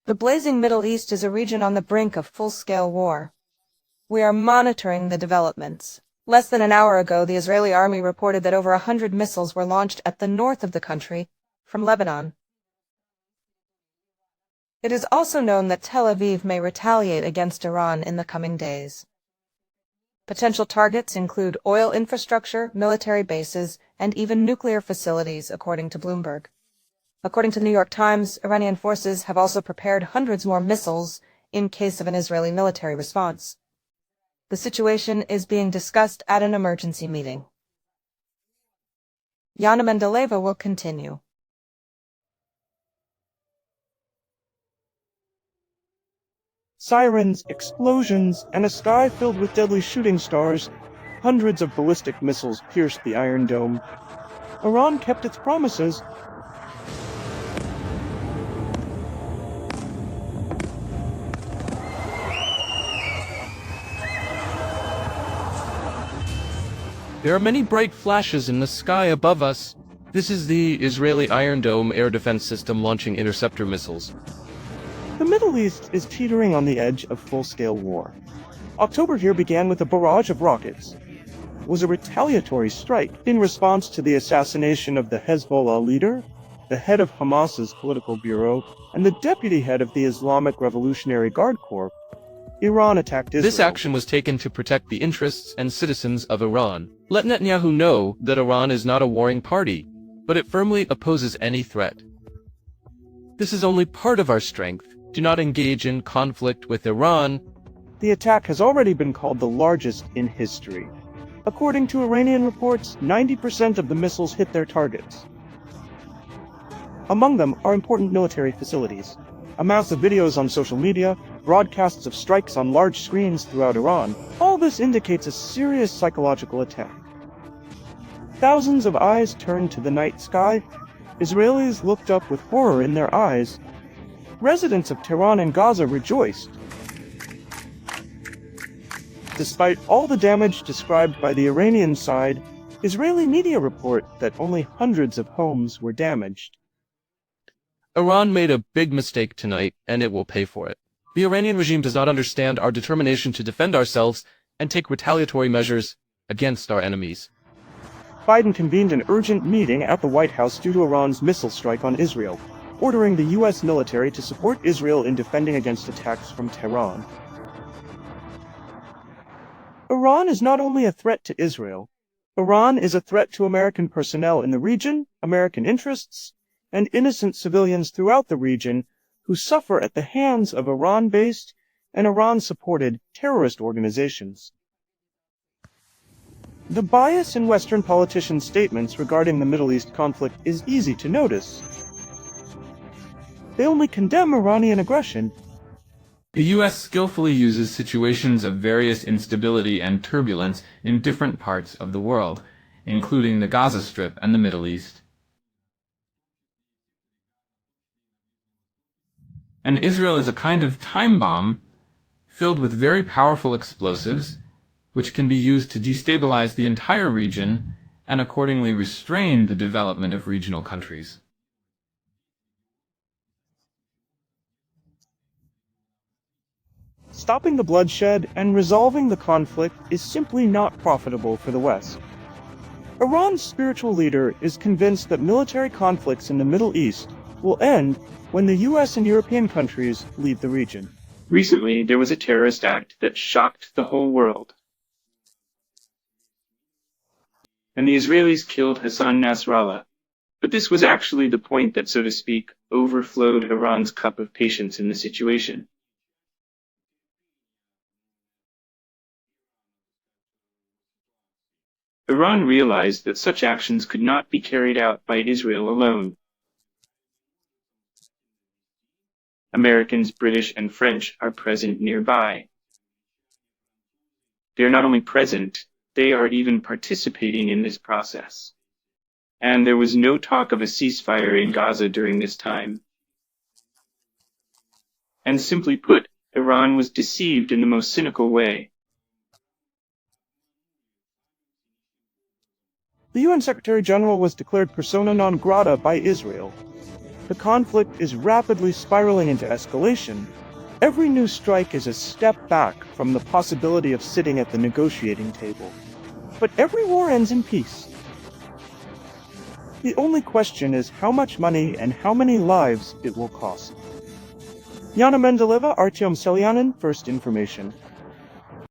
The blazing Middle East is a region on the brink of full-scale war. We are monitoring the developments. Less than an hour ago, the Israeli army reported that over 100 missiles were launched at the north of the country from Lebanon. It is also known that Tel Aviv may retaliate against Iran in the coming days. Potential targets include oil infrastructure, military bases, and even nuclear facilities, according to Bloomberg. According to the New York Times, Iranian forces have also prepared hundreds more missiles in case of an Israeli military response. The situation is being discussed at an emergency meeting. Yana Mendeleva will continue. Sirens, explosions, and a sky filled with deadly shooting stars. Hundreds of ballistic missiles pierced the Iron Dome. Iran kept its promises. There are many bright flashes in the sky above us. This is the Israeli Iron Dome air defense system launching interceptor missiles. The Middle East is teetering on the edge of full-scale war. October here began with a barrage of rockets. It was a retaliatory strike in response to the assassination of the Hezbollah leader, the head of Hamas's political bureau, and the deputy head of the Islamic Revolutionary Guard Corps. Iran attacked Israel. This action was taken to protect the interests and citizens of Iran. Let Netanyahu know that Iran is not a warring party, but it firmly opposes any threat. This is only part of our strength. Do not engage in conflict with Iran. The attack has already been called the largest in history. According to Iranian reports, 90% of the missiles hit their targets. Among them are important military facilities. A mass of videos on social media, broadcasts of strikes on large screens throughout Iran. All this indicates a serious psychological attack. Thousands of eyes turned to the night sky. Israelis looked up with horror in their eyes. Residents of Tehran and Gaza rejoiced. Despite all the damage described by the Iranian side, Israeli media report that only hundreds of homes were damaged. Iran made a big mistake tonight, and it will pay for it. The Iranian regime does not understand our determination to defend ourselves and take retaliatory measures against our enemies. Biden convened an urgent meeting at the White House due to Iran's missile strike on Israel, ordering the U.S. military to support Israel in defending against attacks from Tehran. Iran is not only a threat to Israel. Iran is a threat to American personnel in the region, American interests, and innocent civilians throughout the region who suffer at the hands of Iran-based and Iran-supported terrorist organizations. The bias in Western politicians' statements regarding the Middle East conflict is easy to notice. They only condemn Iranian aggression. The U.S. skillfully uses situations of various instability and turbulence in different parts of the world, including the Gaza Strip and the Middle East. And Israel is a kind of time bomb filled with very powerful explosives, which can be used to destabilize the entire region and accordingly restrain the development of regional countries. Stopping the bloodshed and resolving the conflict is simply not profitable for the West. Iran's spiritual leader is convinced that military conflicts in the Middle East will end when the U.S. and European countries leave the region. Recently, there was a terrorist act that shocked the whole world. And the Israelis killed Hassan Nasrallah. But this was actually the point that, so to speak, overflowed Iran's cup of patience in the situation. Iran realized that such actions could not be carried out by Israel alone. Americans, British, and French are present nearby. They are not only present, they are even participating in this process. And there was no talk of a ceasefire in Gaza during this time. And simply put, Iran was deceived in the most cynical way. The UN Secretary General was declared persona non grata by Israel. The conflict is rapidly spiraling into escalation. Every new strike is a step back from the possibility of sitting at the negotiating table. But every war ends in peace. The only question is how much money and how many lives it will cost. Yana Mendeleva, Artyom Selyanin, First Information.